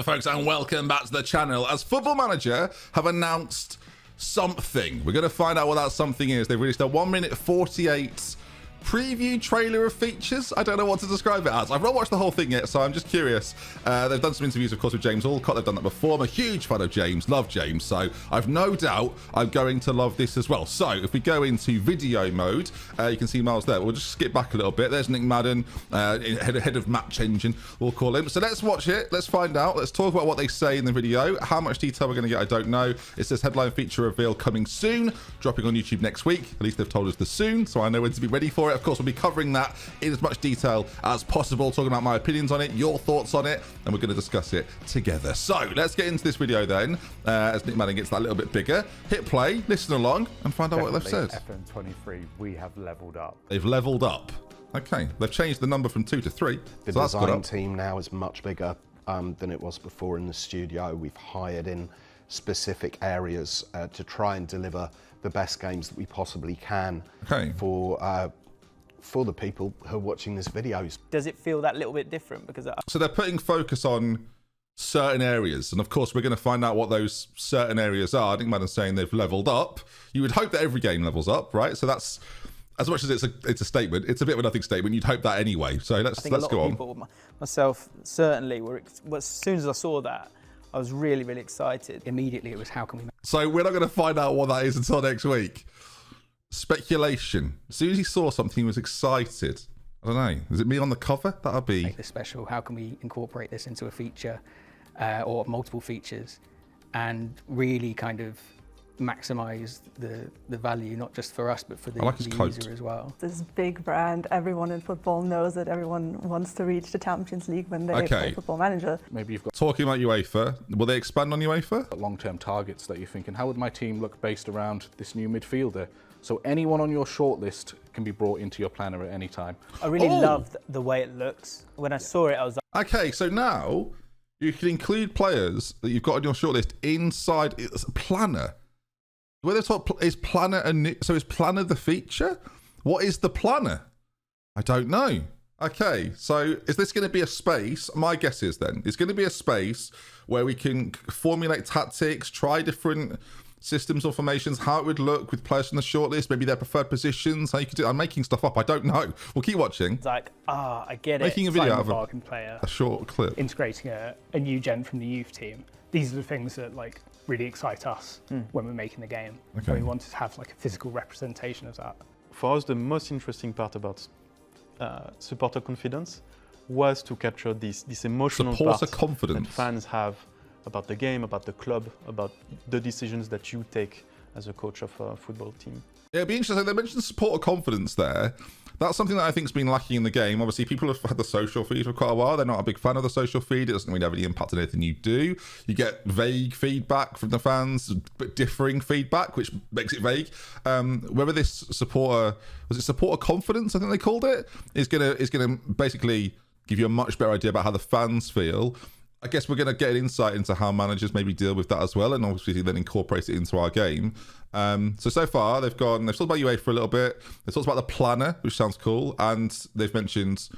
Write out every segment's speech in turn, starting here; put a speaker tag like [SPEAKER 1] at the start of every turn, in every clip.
[SPEAKER 1] Hello folks and welcome back to the channel. As Football Manager have announced something. We're going to find out what that something is. They've released a 1 minute 48 preview trailer of features. I don't know what to describe it as. I've not watched the whole thing yet, so I'm just curious. They've done some interviews, of course, with James Allcott. They've done that before. I'm a huge fan of James, love James, so I've no doubt I'm going to love this as well. So if we go into video mode, you can see Miles there. We'll just skip back a little bit. There's Nick Madden, head of match engine, we'll call him. So let's watch it. Let's find out. Let's talk about what they say in the video. How much detail we're going to get, I don't know. It says headline feature reveal coming soon, dropping on YouTube next week. At least they've told us the soon, so I know when to be ready for it. Of course, we'll be covering that in as much detail as possible, talking about my opinions on it, your thoughts on it, and we're going to discuss it together. So let's get into this video then, as Nick Madden gets that little bit bigger. Hit play, listen along, and find out what they've said.
[SPEAKER 2] FM23, we have leveled up.
[SPEAKER 1] They've leveled up. Okay, they've changed the number from 2 to 3.
[SPEAKER 3] The design team now is much bigger than it was before in the studio. We've hired in specific areas to try and deliver the best games that we possibly can for the people who are watching this video.
[SPEAKER 4] Does it feel that little bit different? Because
[SPEAKER 1] so they're putting focus on certain areas, and of course we're going to find out what those certain areas are. I think Madden's saying they've leveled up. You would hope that every game levels up, right? So that's, as much as it's a statement, it's a bit of a nothing statement. You'd hope that anyway. So let's go on.
[SPEAKER 4] People, myself certainly, as soon as I saw that, I was really, really excited. Immediately it was, how can we...
[SPEAKER 1] So we're not going to find out what that is until next week. Speculation. As soon as he saw something, he was excited. I don't know. Is it me on the cover? That'll be...
[SPEAKER 4] Make this special. How can we incorporate this into a feature or multiple features and really kind of maximize the value, not just for us, but for the user as well.
[SPEAKER 5] This big brand, everyone in football knows it. Everyone wants to reach the Champions League when they play Football Manager.
[SPEAKER 2] Maybe you've got...
[SPEAKER 1] Talking about UEFA, will they expand on UEFA?
[SPEAKER 2] Long-term targets that you're thinking, how would my team look based around this new midfielder? So anyone on your shortlist can be brought into your planner at any time.
[SPEAKER 4] I really love the way it looks. When I saw it, I was like...
[SPEAKER 1] Okay, so now you can include players that you've got on your shortlist inside its planner. Where they talk, is planner so is planner the feature? What is the planner? I don't know. Okay, so is this going to be a space? My guess is then it's going to be a space where we can formulate tactics, try different systems or formations, how it would look with players from the shortlist, maybe their preferred positions, how you could do it. I'm making stuff up. I don't know. We'll keep watching.
[SPEAKER 4] It's like, I get it.
[SPEAKER 1] Making a video out
[SPEAKER 6] of player,
[SPEAKER 1] a short clip.
[SPEAKER 6] Integrating a new gen from the youth team. These are the things that really excite us when we're making the game.
[SPEAKER 1] Okay.
[SPEAKER 6] We want to have a physical representation of that.
[SPEAKER 7] For us, the most interesting part about supporter confidence was to capture this emotional part that fans have about the game, about the club, about the decisions that you take as a coach of a football team.
[SPEAKER 1] Yeah, it'd be interesting. They mentioned supporter confidence there. That's something that I think has been lacking in the game. Obviously, people have had the social feed for quite a while. They're not a big fan of the social feed. It doesn't really have any impact on anything you do. You get vague feedback from the fans, but differing feedback, which makes it vague. Whether this supporter confidence, I think they called it, is gonna basically give you a much better idea about how the fans feel. I guess we're going to get an insight into how managers maybe deal with that as well, and obviously then incorporate it into our game. So far they've talked about UA for a little bit. They've talked about the planner, which sounds cool, and they've mentioned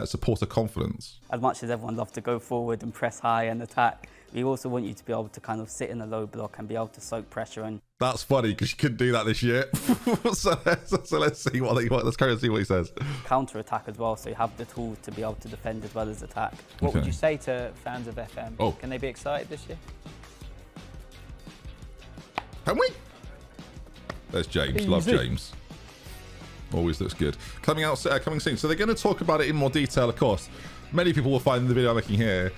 [SPEAKER 1] supporter confidence.
[SPEAKER 8] As much as everyone loves to go forward and press high and attack, we also want you to be able to kind of sit in a low block and be able to soak pressure. And
[SPEAKER 1] that's funny because you couldn't do that this year. so let's see let's carry on see what he says.
[SPEAKER 8] Counter attack as well, so you have the tools to be able to defend as well as attack.
[SPEAKER 4] What would you say to fans of FM?
[SPEAKER 1] Oh.
[SPEAKER 4] Can they be excited this year?
[SPEAKER 1] Can we? There's James. Love James. Always looks good. Coming soon. So they're going to talk about it in more detail, of course. Many people will find the video I'm making here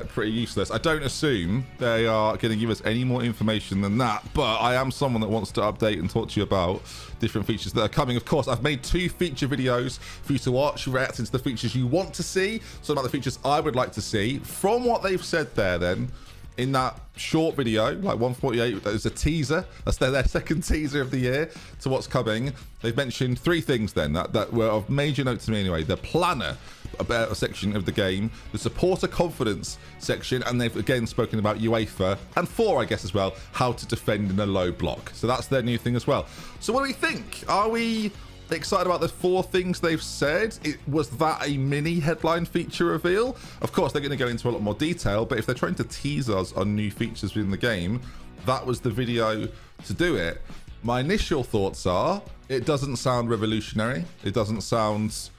[SPEAKER 1] pretty useless. I don't assume they are going to give us any more information than that, but I am someone that wants to update and talk to you about different features that are coming. Of course, I've made 2 feature videos for you to watch, reacting to the features you want to see, some about the features I would like to see. From what they've said there then, in that short video, like 148, there's a teaser. That's their second teaser of the year to what's coming. They've mentioned 3 things then that were of major note to me anyway. The planner about a section of the game, the supporter confidence section, and they've again spoken about UEFA, and 4, I guess, as well, how to defend in a low block. So that's their new thing as well. So what do we think? Are we excited about the 4 things they've said. Was that a mini headline feature reveal? Of course, they're going to go into a lot more detail, but if they're trying to tease us on new features within the game, that was the video to do it. My initial thoughts are, it doesn't sound revolutionary. It doesn't sound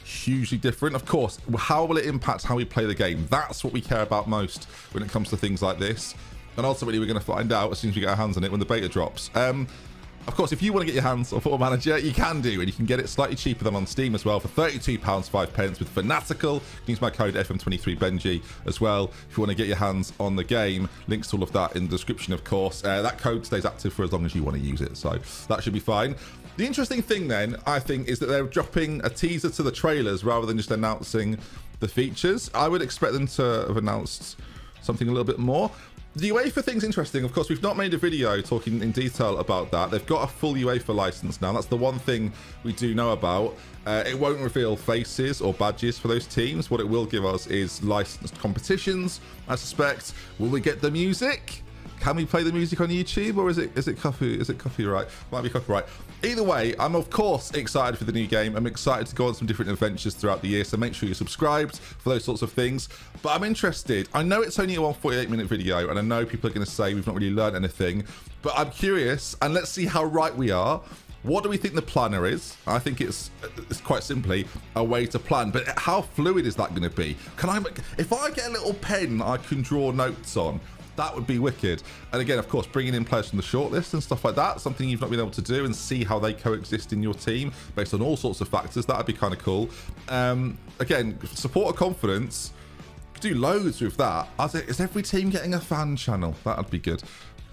[SPEAKER 1] hugely different. Of course, how will it impact how we play the game? That's what we care about most when it comes to things like this. And ultimately, we're going to find out as soon as we get our hands on it when the beta drops. Of course, if you want to get your hands on Football Manager, you can do, and you can get it slightly cheaper than on Steam as well for £32.05 with Fanatical. You can use my code FM23Benjy as well if you want to get your hands on the game. Links to all of that in the description, of course. That code stays active for as long as you want to use it, so that should be fine. The interesting thing then, I think, is that they're dropping a teaser to the trailers rather than just announcing the features. I would expect them to have announced something a little bit more. The UEFA thing's interesting. Of course, we've not made a video talking in detail about that. They've got a full UEFA license now. That's the one thing we do know about. It won't reveal faces or badges for those teams. What it will give us is licensed competitions, I suspect. Will we get the music? Can we play the music on YouTube, or is it copyright? Might be copyright. Either way, I'm of course excited for the new game. I'm excited to go on some different adventures throughout the year, so make sure you're subscribed for those sorts of things. But I'm interested. I know it's only a 148-minute video, and I know people are going to say we've not really learned anything, but I'm curious, and let's see how right we are. What do we think the planner is? I think it's quite simply a way to plan, but how fluid is that going to be? If I get a little pen I can draw notes on, that would be wicked. And again, of course, bringing in players from the shortlist and stuff like that, something you've not been able to do, and see how they coexist in your team based on all sorts of factors. That would be kind of cool. Again, supporter confidence, do loads with that. Is every team getting a fan channel? That'd be good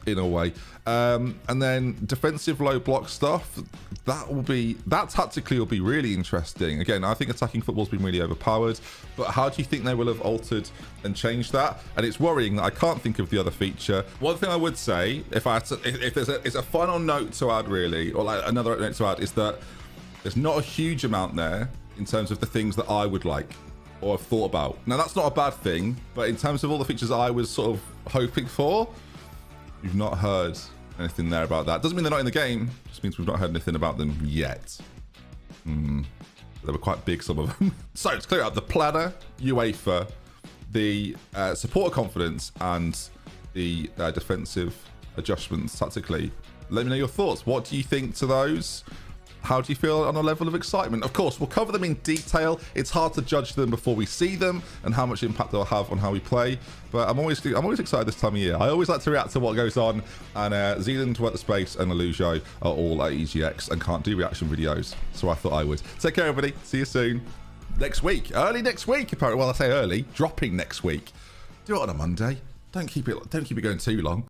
[SPEAKER 1] in a way. And then defensive low block stuff, that tactically will be really interesting. Again, I think attacking football's been really overpowered, but how do you think they will have altered and changed that? And it's worrying that I can't think of the other feature. One thing I would say, if there's a final note to add really, or like another note to add, is that there's not a huge amount there in terms of the things that I would like or have thought about. Now that's not a bad thing, but in terms of all the features I was sort of hoping for, you've not heard anything there about that. Doesn't mean they're not in the game, just means we've not heard anything about them yet. They were quite big, some of them. So to clear up, the planner, UEFA, the supporter confidence, and the defensive adjustments tactically. Let me know your thoughts. What do you think to those? How do you feel on a level of excitement? Of course, we'll cover them in detail. It's hard to judge them before we see them and how much impact they'll have on how we play. But I'm always excited this time of year. I always like to react to what goes on. And Zealand, Work the Space, and Alujo are all at EGX and can't do reaction videos. So I thought I would. Take care, everybody. See you soon. Next week. Early next week, apparently. Well, I say early. Dropping next week. Do it on a Monday. Don't keep it going too long.